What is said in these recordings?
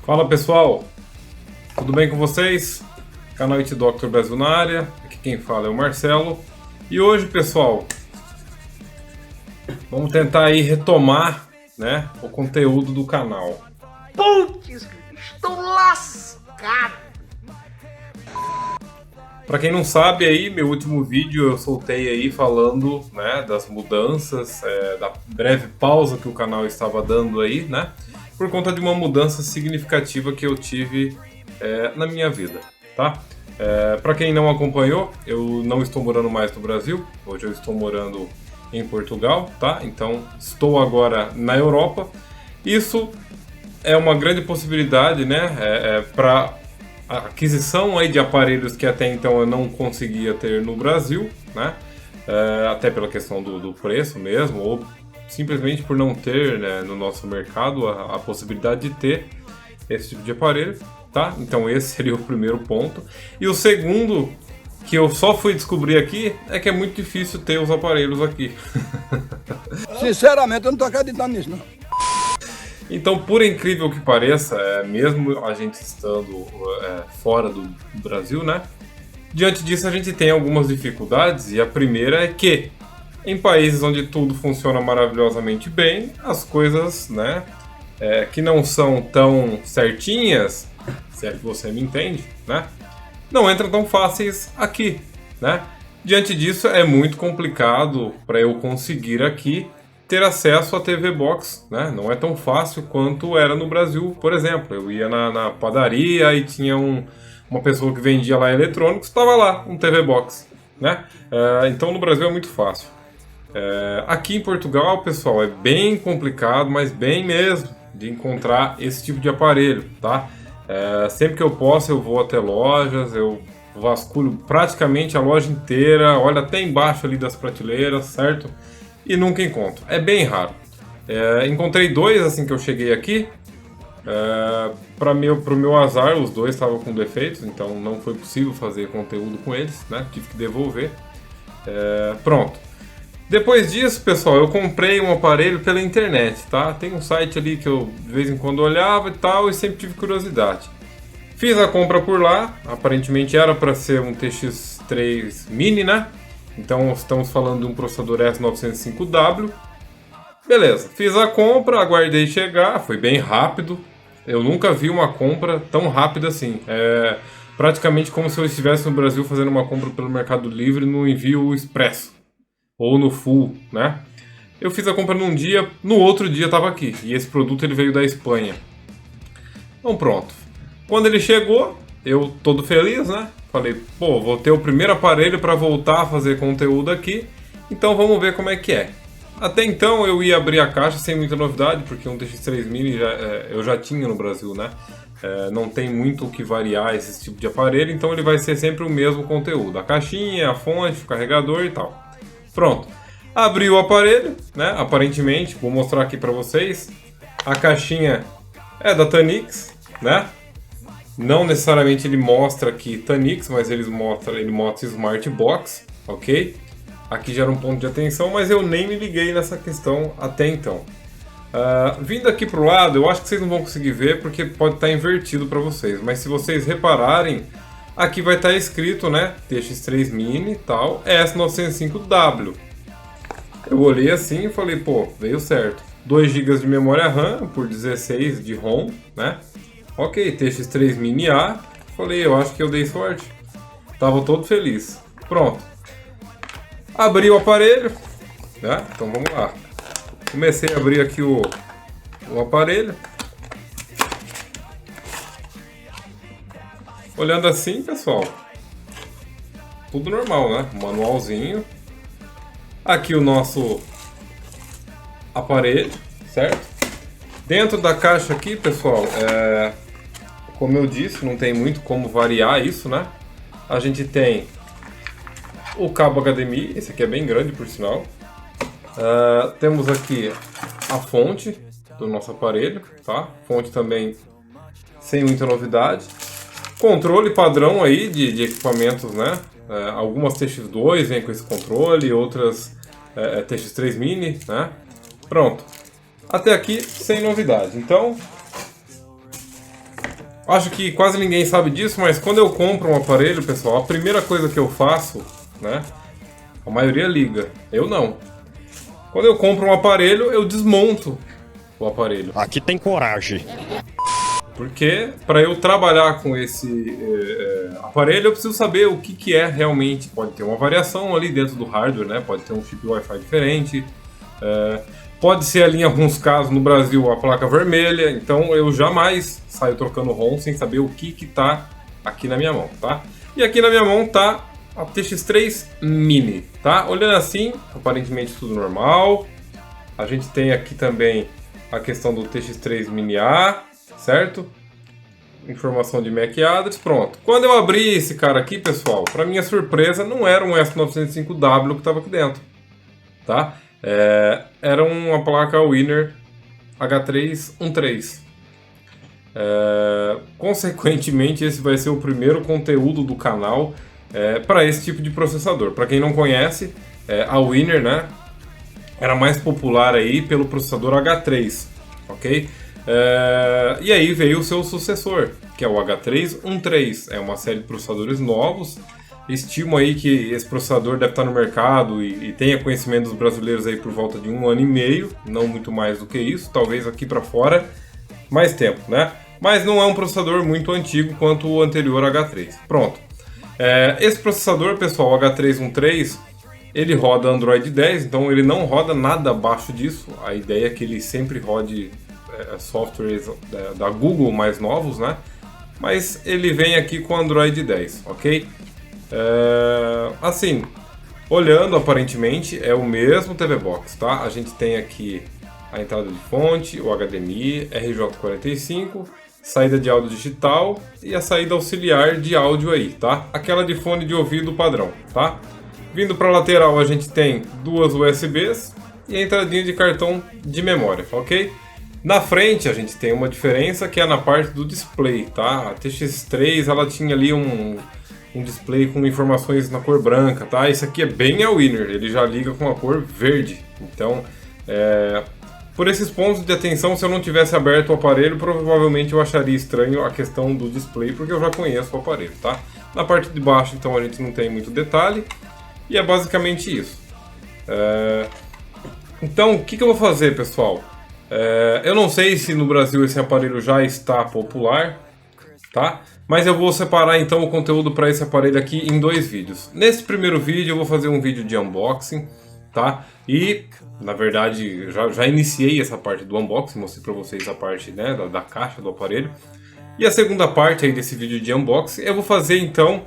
Fala pessoal, tudo bem com vocês? Canal IT Dr. Brasil na área, aqui quem fala é o Marcelo. E hoje pessoal, vamos tentar aí retomar, né, o conteúdo do canal. Putz, estou lascado! Para quem não sabe aí, meu último vídeo eu soltei aí falando, né, das mudanças, da breve pausa que o canal estava dando aí, né, por conta de uma mudança significativa que eu tive na minha vida, tá? Para quem não acompanhou, eu não estou morando mais no Brasil, hoje eu estou morando em Portugal, tá? Então estou agora na Europa. Isso é uma grande possibilidade, né, para a aquisição aí de aparelhos que até então eu não conseguia ter no Brasil, né? Até pela questão do preço mesmo, ou simplesmente por não ter, né, no nosso mercado a possibilidade de ter esse tipo de aparelho, tá? Então esse seria o primeiro ponto. E o segundo, que eu só fui descobrir aqui, é que é muito difícil ter os aparelhos aqui. Sinceramente, eu não tô acreditando nisso, não. Então, por incrível que pareça, mesmo a gente estando fora do Brasil, né? Diante disso, a gente tem algumas dificuldades, e a primeira é que, em países onde tudo funciona maravilhosamente bem, as coisas, né, que não são tão certinhas, se é que você me entende, né, não entram tão fáceis aqui, né? Diante disso, é muito complicado para eu conseguir aqui ter acesso à TV Box, né? Não é tão fácil quanto era no Brasil, por exemplo. Eu ia na padaria e tinha uma pessoa que vendia lá eletrônicos, estava lá, um TV Box, né? Então no Brasil é muito fácil. Aqui em Portugal, pessoal, é bem complicado, mas bem mesmo, de encontrar esse tipo de aparelho, tá? Sempre que eu posso, eu vou até lojas, eu vasculho praticamente a loja inteira, olho até embaixo ali das prateleiras, certo? E nunca encontro. É bem raro. Encontrei dois assim que eu cheguei aqui. Para o meu azar, os dois estavam com defeitos, então não foi possível fazer conteúdo com eles, né? Tive que devolver. Pronto. Depois disso, pessoal, eu comprei um aparelho pela internet, tá? Tem um site ali que eu de vez em quando olhava e tal, e sempre tive curiosidade. Fiz a compra por lá, aparentemente era para ser um TX3 Mini, né? Então estamos falando de um processador S905W. Beleza, fiz a compra, aguardei chegar, foi bem rápido. Eu nunca vi uma compra tão rápida assim. Praticamente como se eu estivesse no Brasil fazendo uma compra pelo Mercado Livre no envio expresso. Ou no full, né? Eu fiz a compra num dia, no outro dia estava aqui. E esse produto ele veio da Espanha. Então pronto. Quando ele chegou, eu todo feliz, né? Falei, pô, vou ter o primeiro aparelho para voltar a fazer conteúdo aqui, então vamos ver como é que é. Até então eu ia abrir a caixa sem muita novidade, porque um TX3 Mini eu já tinha no Brasil, né? Não tem muito o que variar esse tipo de aparelho, então ele vai ser sempre o mesmo conteúdo. A caixinha, a fonte, o carregador e tal. Pronto. Abri o aparelho, né? Aparentemente, vou mostrar aqui para vocês. A caixinha é da Tanix, né? Não necessariamente ele mostra aqui Tanix, mas ele mostra Smart Box, ok? Aqui gera um ponto de atenção, mas eu nem me liguei nessa questão até então. Vindo aqui para o lado, eu acho que vocês não vão conseguir ver porque pode estar invertido para vocês, mas se vocês repararem, aqui vai estar escrito, né, TX3 Mini e tal, S905W. Eu olhei assim e falei, pô, veio certo. 2 GB de memória RAM por 16 de ROM, né? Ok, TX3 Mini A, falei, eu acho que eu dei sorte. Tava todo feliz. Pronto. Abri o aparelho, né? Então vamos lá. Comecei a abrir aqui o aparelho. Olhando assim, pessoal, tudo normal, né? Manualzinho. Aqui o nosso aparelho, certo? Dentro da caixa aqui, pessoal, como eu disse, não tem muito como variar isso, né? A gente tem o cabo HDMI, esse aqui é bem grande, por sinal. Temos aqui a fonte do nosso aparelho, tá? Fonte também sem muita novidade. Controle padrão aí de equipamentos, né? Algumas TX2 vêm com esse controle, outras TX3 Mini, né? Pronto. Até aqui sem novidade. Então, Acho que quase ninguém sabe disso, mas quando eu compro um aparelho, pessoal, a primeira coisa que eu faço, né? A maioria liga, eu não. Quando eu compro um aparelho, eu desmonto o aparelho. Aqui tem coragem. Porque para eu trabalhar com esse aparelho, eu preciso saber o que é realmente. Pode ter uma variação ali dentro do hardware, né? Pode ter um chip Wi-Fi diferente. Pode ser ali, em alguns casos, no Brasil, a placa vermelha. Então eu jamais saio trocando ROM sem saber o que tá aqui na minha mão, tá? E aqui na minha mão tá a TX3 Mini, tá? Olhando assim, aparentemente tudo normal. A gente tem aqui também a questão do TX3 Mini A, certo? Informação de MAC address, pronto. Quando eu abri esse cara aqui, pessoal, para minha surpresa, não era um S905W que estava aqui dentro, tá? Era uma placa Winner H313. Consequentemente, esse vai ser o primeiro conteúdo do canal para esse tipo de processador. Para quem não conhece, a Winner, né, era mais popular aí pelo processador H3, ok? E aí veio o seu sucessor, que é o H313. É uma série de processadores novos. Estimo aí que esse processador deve estar no mercado e tenha conhecimento dos brasileiros aí por volta de 1 ano e meio, não muito mais do que isso, talvez aqui para fora mais tempo, né? Mas não é um processador muito antigo quanto o anterior H3. Pronto. Esse processador, pessoal, o H313, ele roda Android 10, então ele não roda nada abaixo disso. A ideia é que ele sempre rode softwares da Google mais novos, né? Mas ele vem aqui com Android 10, ok? Assim, olhando aparentemente é o mesmo TV Box, tá? A gente tem aqui a entrada de fonte, o HDMI, RJ45, saída de áudio digital e a saída auxiliar de áudio aí, tá? Aquela de fone de ouvido padrão, tá? Vindo para a lateral a gente tem duas USBs e a entradinha de cartão de memória, ok? Na frente a gente tem uma diferença que é na parte do display, tá? A TX3 ela tinha ali um display com informações na cor branca, tá? Esse aqui é bem a Winner, ele já liga com a cor verde. Então, por esses pontos de atenção, se eu não tivesse aberto o aparelho, provavelmente eu acharia estranho a questão do display, porque eu já conheço o aparelho, tá? Na parte de baixo, então, a gente não tem muito detalhe, e é basicamente isso. Então, o que eu vou fazer, pessoal? Eu não sei se no Brasil esse aparelho já está popular, tá? Mas eu vou separar então o conteúdo para esse aparelho aqui em 2 vídeos. Nesse primeiro vídeo eu vou fazer um vídeo de unboxing, tá? E, na verdade, já iniciei essa parte do unboxing, mostrei para vocês a parte, né, da caixa do aparelho. E a segunda parte aí desse vídeo de unboxing eu vou fazer então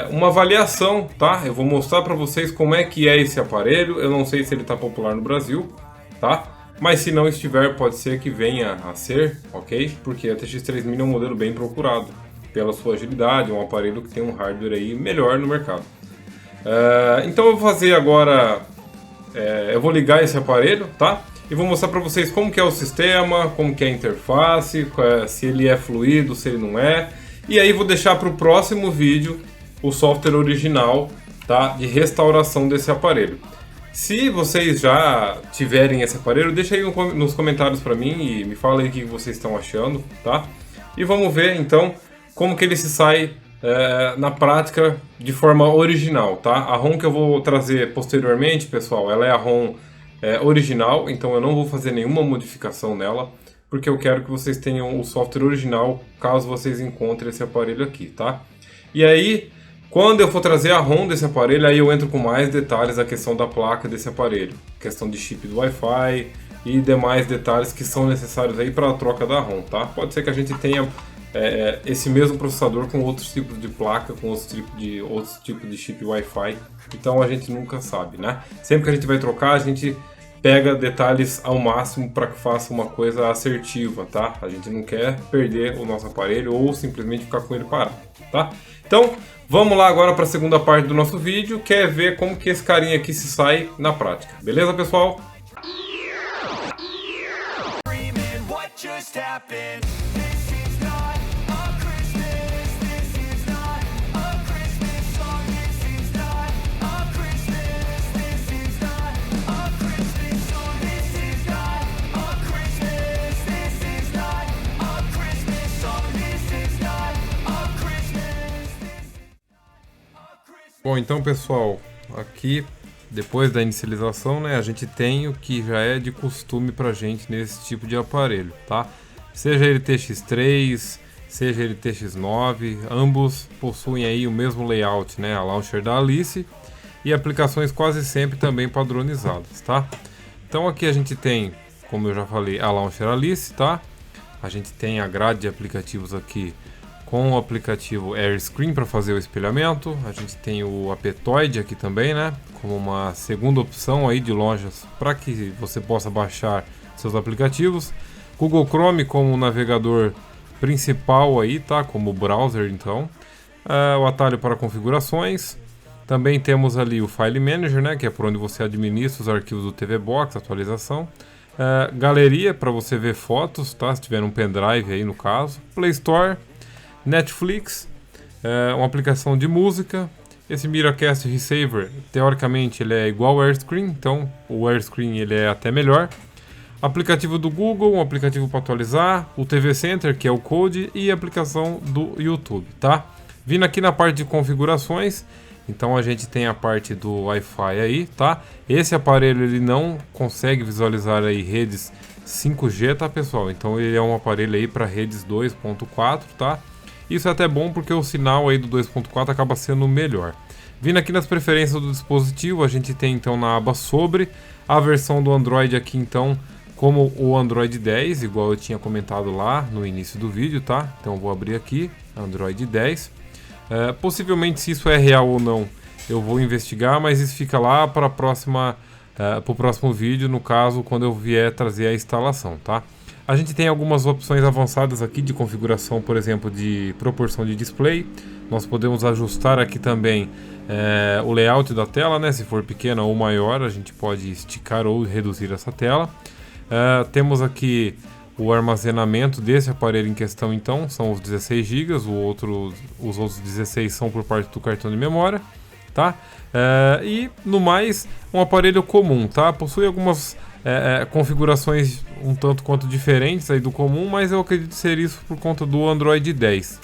uma avaliação, tá? Eu vou mostrar para vocês como é que é esse aparelho. Eu não sei se ele está popular no Brasil, tá? Mas se não estiver, pode ser que venha a ser, ok? Porque a TX3 Mini é um modelo bem procurado pela sua agilidade, um aparelho que tem um hardware aí melhor no mercado. Então eu vou fazer agora, eu vou ligar esse aparelho, tá? E vou mostrar para vocês como que é o sistema, como que é a interface, se ele é fluido, se ele não é. E aí vou deixar para o próximo vídeo o software original, tá? De restauração desse aparelho. Se vocês já tiverem esse aparelho, deixa aí nos comentários para mim e me fala aí o que vocês estão achando, tá? E vamos ver então como que ele se sai na prática de forma original, tá? A ROM que eu vou trazer posteriormente, pessoal, ela é a ROM original, então eu não vou fazer nenhuma modificação nela, porque eu quero que vocês tenham o software original caso vocês encontrem esse aparelho aqui, tá? E aí, quando eu for trazer a ROM desse aparelho, aí eu entro com mais detalhes a questão da placa desse aparelho, questão de chip do Wi-Fi e demais detalhes que são necessários aí para a troca da ROM, tá? Pode ser que a gente tenha esse mesmo processador com outros tipos de placa, com outros tipos de chip Wi-Fi, então a gente nunca sabe, né? Sempre que a gente vai trocar, a gente pega detalhes ao máximo para que faça uma coisa assertiva, tá? A gente não quer perder o nosso aparelho ou simplesmente ficar com ele parado, tá? Então, vamos lá agora para a segunda parte do nosso vídeo, que é ver como que esse carinha aqui se sai na prática. Beleza, pessoal? Bom, então pessoal, aqui depois da inicialização, né, a gente tem o que já é de costume pra gente nesse tipo de aparelho, tá? Seja ele TX3, seja ele TX9, ambos possuem aí o mesmo layout, né, a launcher da Alice e aplicações quase sempre também padronizadas, tá? Então aqui a gente tem, como eu já falei, a launcher Alice, tá? A gente tem a grade de aplicativos aqui com o aplicativo AirScreen para fazer o espelhamento. A gente tem o Aptoide aqui também, né? Como uma segunda opção aí de lojas para que você possa baixar seus aplicativos. Google Chrome como navegador principal aí, tá? Como browser, então. O atalho para configurações. Também temos ali o File Manager, né? Que é por onde você administra os arquivos do TV Box, atualização. Galeria para você ver fotos, tá? Se tiver um pendrive aí no caso. Play Store. Netflix, uma aplicação de música. Esse Miracast Receiver, teoricamente, ele é igual ao AirScreen, então o AirScreen ele é até melhor. Aplicativo do Google, um aplicativo para atualizar, o TV Center, que é o Code, e a aplicação do YouTube, tá? Vindo aqui na parte de configurações, então a gente tem a parte do Wi-Fi aí, tá? Esse aparelho ele não consegue visualizar aí redes 5G, tá, pessoal? Então ele é um aparelho aí para redes 2.4, tá? Isso é até bom porque o sinal aí do 2.4 acaba sendo melhor. Vindo aqui nas preferências do dispositivo, a gente tem então na aba sobre a versão do Android aqui então como o Android 10, igual eu tinha comentado lá no início do vídeo, tá? Então eu vou abrir aqui, Android 10. Possivelmente se isso é real ou não, eu vou investigar, mas isso fica lá para o próximo vídeo, no caso, quando eu vier trazer a instalação, tá? A gente tem algumas opções avançadas aqui de configuração, por exemplo, de proporção de display. Nós podemos ajustar aqui também o layout da tela, né? Se for pequena ou maior, a gente pode esticar ou reduzir essa tela. Temos aqui o armazenamento desse aparelho em questão, então, são os 16 GB, os outros 16 são por parte do cartão de memória, tá? E, no mais, um aparelho comum, tá? Possui algumas configurações um tanto quanto diferentes aí do comum, mas eu acredito ser isso por conta do Android 10.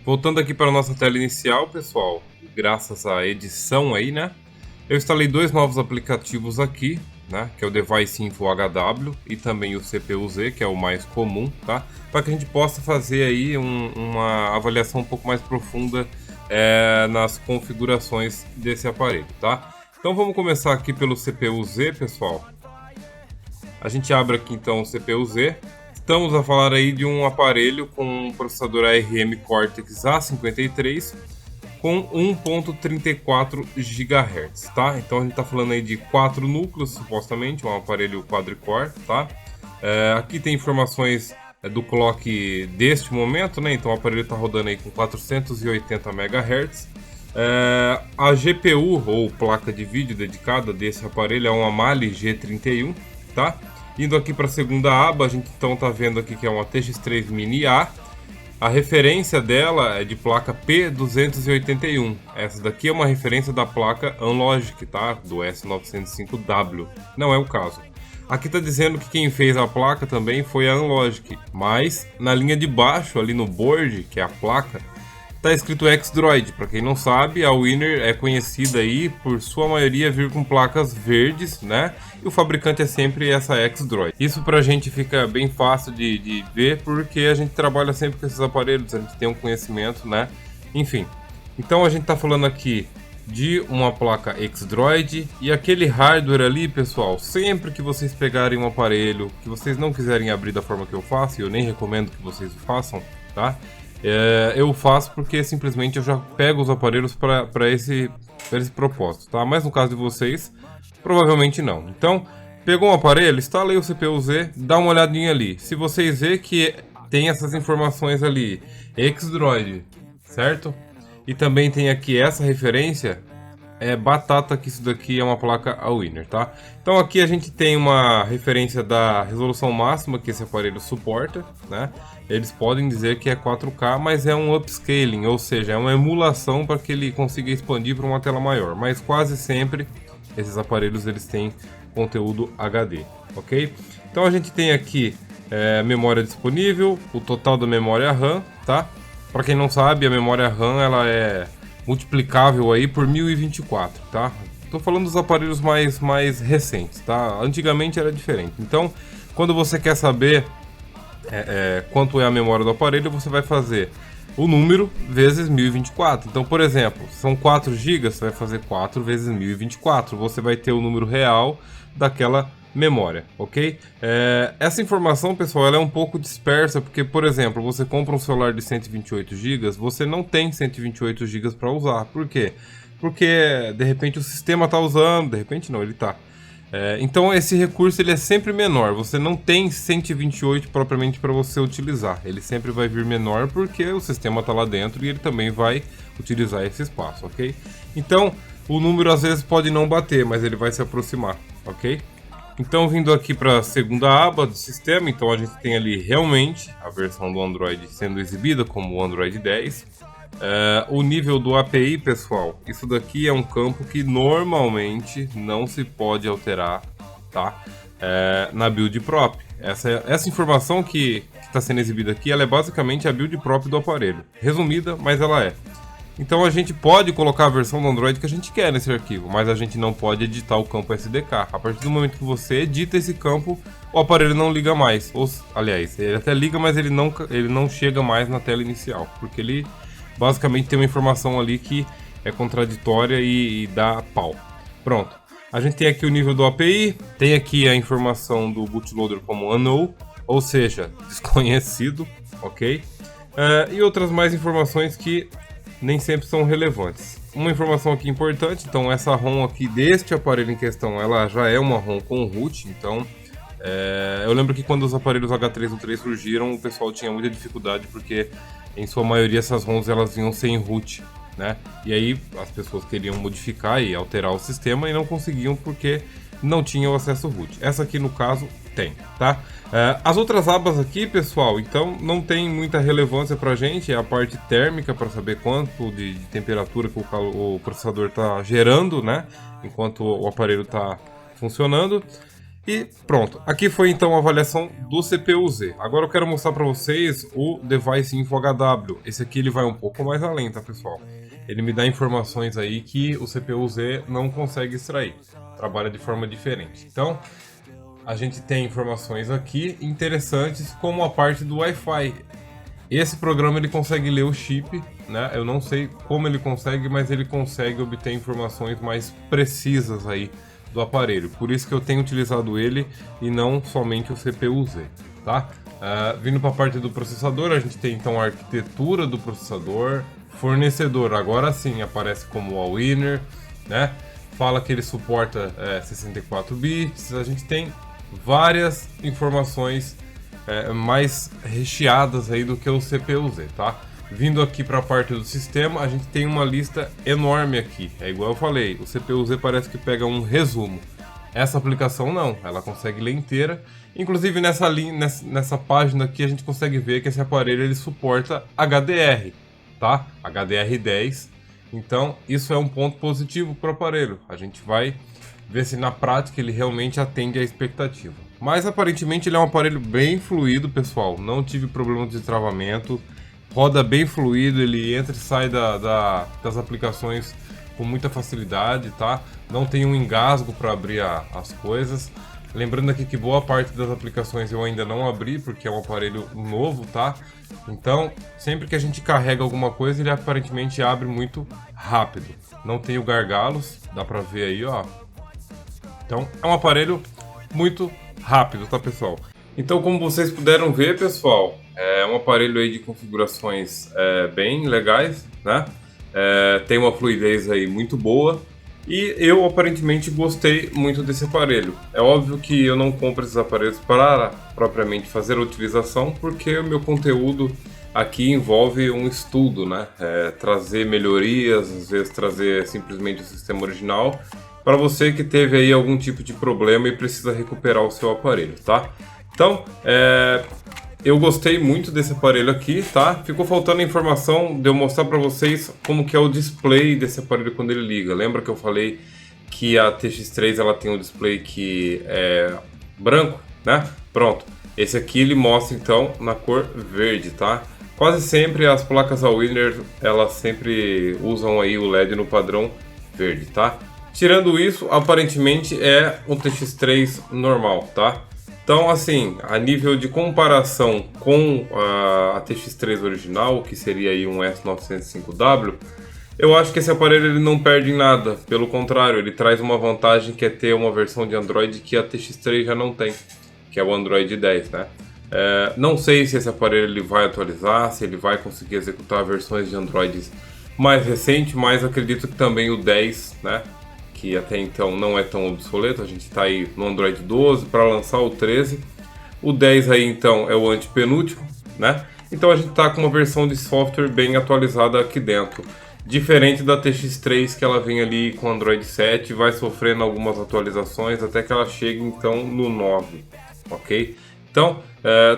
Voltando aqui para a nossa tela inicial, pessoal, graças à edição aí, né? Eu instalei dois novos aplicativos aqui, né? Que é o Device Info HW e também o CPU-Z, que é o mais comum, tá? Para que a gente possa fazer aí uma avaliação um pouco mais profunda nas configurações desse aparelho, tá? Então vamos começar aqui pelo CPU-Z, pessoal. A gente abre aqui então o CPU-Z. Estamos a falar aí de um aparelho com um processador ARM Cortex A53 com 1.34 GHz, tá? Então a gente está falando aí de 4 núcleos, supostamente, um aparelho quadricore, tá? Aqui tem informações do clock deste momento, né? Então o aparelho está rodando aí com 480 MHz. A GPU, ou placa de vídeo dedicada desse aparelho, é uma Mali G31, tá? Indo aqui para a segunda aba, a gente então tá vendo aqui que é uma TX3 Mini A. A referência dela é de placa P281. Essa daqui é uma referência da placa Anlogic, tá? Do S905W. Não é o caso. Aqui tá dizendo que quem fez a placa também foi a Anlogic, mas na linha de baixo, ali no board, que é a placa, tá escrito X-Droid. Para quem não sabe, a Winner é conhecida aí por sua maioria vir com placas verdes, né? E o fabricante é sempre essa X-Droid. Isso pra gente fica bem fácil de ver, porque a gente trabalha sempre com esses aparelhos, a gente tem um conhecimento, né? Enfim, então a gente tá falando aqui de uma placa X-Droid e aquele hardware ali, pessoal, sempre que vocês pegarem um aparelho que vocês não quiserem abrir da forma que eu faço, e eu nem recomendo que vocês o façam, tá? Eu faço porque simplesmente eu já pego os aparelhos para esse propósito, tá? Mas no caso de vocês, provavelmente não. Então, pegou um aparelho, instalei o CPU-Z, dá uma olhadinha ali. Se vocês verem que tem essas informações ali, X-Droid, certo? E também tem aqui essa referência, batata que isso daqui é uma placa Winner, tá? Então aqui a gente tem uma referência da resolução máxima que esse aparelho suporta, né? Eles podem dizer que é 4K, mas é um upscaling, ou seja, é uma emulação para que ele consiga expandir para uma tela maior. Mas quase sempre esses aparelhos eles têm conteúdo HD, ok? Então a gente tem aqui memória disponível, o total da memória RAM, tá? Para quem não sabe, a memória RAM ela é multiplicável aí por 1024, tá? Tô falando dos aparelhos mais recentes, tá? Antigamente era diferente. Então, quando você quer saber quanto é a memória do aparelho, você vai fazer o número vezes 1024. Então, por exemplo, são 4 GB, você vai fazer 4 vezes 1024. Você vai ter o número real daquela memória, ok? Essa informação, pessoal, ela é um pouco dispersa, porque, por exemplo, você compra um celular de 128 GB, você não tem 128 GB para usar. Por quê? Porque, de repente, o sistema está usando, de repente não, ele está. Então esse recurso ele é sempre menor, você não tem 128 propriamente para você utilizar, ele sempre vai vir menor porque o sistema está lá dentro e ele também vai utilizar esse espaço, ok? Então o número às vezes pode não bater, mas ele vai se aproximar, ok? Então vindo aqui para a segunda aba do sistema, então a gente tem ali realmente a versão do Android sendo exibida como o Android 10. O nível do API, pessoal, isso daqui é um campo que normalmente não se pode alterar, tá? Na build prop. Essa informação que está sendo exibida aqui, ela é basicamente a build prop do aparelho. Resumida, mas ela é. Então a gente pode colocar a versão do Android que a gente quer nesse arquivo, mas a gente não pode editar o campo SDK. A partir do momento que você edita esse campo, o aparelho não liga mais. Aliás, ele até liga, mas ele não chega mais na tela inicial, porque ele basicamente tem uma informação ali que é contraditória e dá pau. Pronto. A gente tem aqui o nível do API, tem aqui a informação do bootloader como unknown, ou seja, desconhecido, ok? E outras mais informações que nem sempre são relevantes. Uma informação aqui importante, então essa ROM aqui deste aparelho em questão, ela já é uma ROM com root, então eu lembro que quando os aparelhos H313 surgiram, o pessoal tinha muita dificuldade porque em sua maioria essas ROMs elas vinham sem root, né? E aí as pessoas queriam modificar e alterar o sistema e não conseguiam porque não tinham acesso root. Essa aqui no caso tem, tá? As outras abas aqui, pessoal, então não tem muita relevância pra gente, é a parte térmica para saber quanto de temperatura que o processador está gerando, né? Enquanto o aparelho está funcionando. E pronto, aqui foi então a avaliação do CPU-Z. Agora eu quero mostrar para vocês o Device Info HW. Esse aqui ele vai um pouco mais além, tá, pessoal? Ele me dá informações aí que o CPU-Z não consegue extrair. Trabalha de forma diferente. Então, a gente tem informações aqui interessantes como a parte do Wi-Fi. Esse programa ele consegue ler o chip, né? Eu não sei como ele consegue, mas ele consegue obter informações mais precisas aí do aparelho, por isso que eu tenho utilizado ele e não somente o CPU-Z, tá? Vindo para a parte do processador, a gente tem então a arquitetura do processador, fornecedor, agora sim aparece como a Winner, né? Fala que ele suporta 64 bits, a gente tem várias informações mais recheadas aí do que o CPU-Z, tá? Vindo aqui para a parte do sistema, a gente tem uma lista enorme aqui. É igual eu falei, o CPU-Z parece que pega um resumo. Essa aplicação não, ela consegue ler inteira. Inclusive nessa página aqui a gente consegue ver que esse aparelho ele suporta HDR, tá? HDR10. Então isso é um ponto positivo para o aparelho. A gente vai ver se na prática ele realmente atende à expectativa. Mas aparentemente ele é um aparelho bem fluido, pessoal. Não tive problemas de travamento. Roda bem fluido, ele entra e sai das aplicações com muita facilidade, tá? Não tem um engasgo para abrir as coisas. Lembrando aqui que boa parte das aplicações eu ainda não abri, porque é um aparelho novo, tá? Então, sempre que a gente carrega alguma coisa, ele aparentemente abre muito rápido. Não tem o gargalos, dá pra ver aí, ó. Então, é um aparelho muito rápido, tá, pessoal? Então, como vocês puderam ver, pessoal, é um aparelho aí de configurações bem legais, né? Tem uma fluidez aí muito boa e eu aparentemente gostei muito desse aparelho. É óbvio que eu não compro esses aparelhos para propriamente fazer a utilização, porque o meu conteúdo aqui envolve um estudo, né? Trazer melhorias, às vezes trazer simplesmente o sistema original para você que teve aí algum tipo de problema e precisa recuperar o seu aparelho, tá? Então, eu gostei muito desse aparelho aqui, tá? Ficou faltando a informação de eu mostrar para vocês como que é o display desse aparelho quando ele liga. Lembra que eu falei que a TX3 ela tem um display que é branco, né? Pronto. Esse aqui ele mostra então na cor verde, tá? quase sempre as placas da Winner, elas sempre usam aí o LED no padrão verde, tá? Tirando isso, aparentemente é um TX3 normal, tá? Então, assim, a nível de comparação com a TX3 original, que seria aí um S905W, eu acho que esse aparelho ele não perde em nada. Pelo contrário, ele traz uma vantagem que é ter uma versão de Android que a TX3 já não tem, que é o Android 10, né? Não sei se esse aparelho ele vai atualizar, se ele vai conseguir executar versões de Androids mais recentes, mas acredito que também o 10, né? Que até então não é tão obsoleto, a gente está aí no Android 12 para lançar o 13. O 10 aí então é o antepenúltimo, né? Então a gente está com uma versão de software bem atualizada aqui dentro. Diferente da TX3 que ela vem ali com Android 7, vai sofrendo algumas atualizações até que ela chegue então no 9, ok? Então,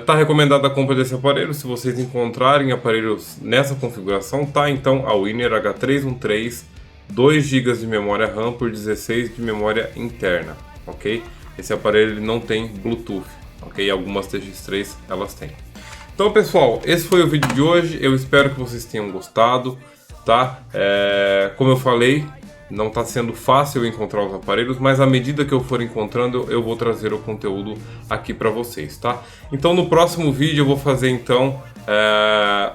tá recomendada a compra desse aparelho se vocês encontrarem aparelhos nessa configuração, tá? Então a Winner H313, 2 GB de memória RAM por 16 de memória interna, ok? Esse aparelho ele não tem Bluetooth, ok? Algumas TX3 elas têm. Então pessoal, esse foi o vídeo de hoje, eu espero que vocês tenham gostado, tá? Como eu falei, não está sendo fácil encontrar os aparelhos, mas à medida que eu for encontrando, eu vou trazer o conteúdo aqui para vocês, tá? Então no próximo vídeo eu vou fazer então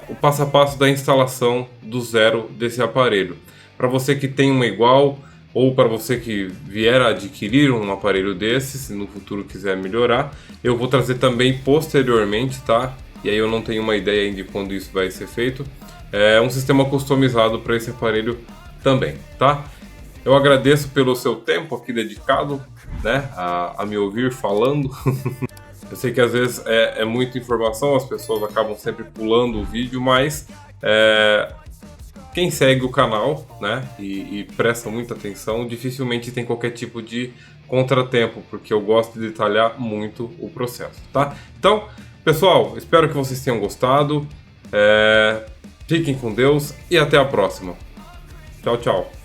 o passo a passo da instalação do zero desse aparelho. Para você que tem uma igual, ou para você que vier a adquirir um aparelho desses, se no futuro quiser melhorar, eu vou trazer também posteriormente, tá? E aí eu não tenho uma ideia ainda de quando isso vai ser feito. Um sistema customizado para esse aparelho também, tá? Eu agradeço pelo seu tempo aqui dedicado, né, a me ouvir falando. Eu sei que às vezes é muita informação, as pessoas acabam sempre pulando o vídeo, mas quem segue o canal, né, e presta muita atenção, dificilmente tem qualquer tipo de contratempo, porque eu gosto de detalhar muito o processo, tá? Então, pessoal, espero que vocês tenham gostado. Fiquem com Deus e até a próxima. Tchau, tchau.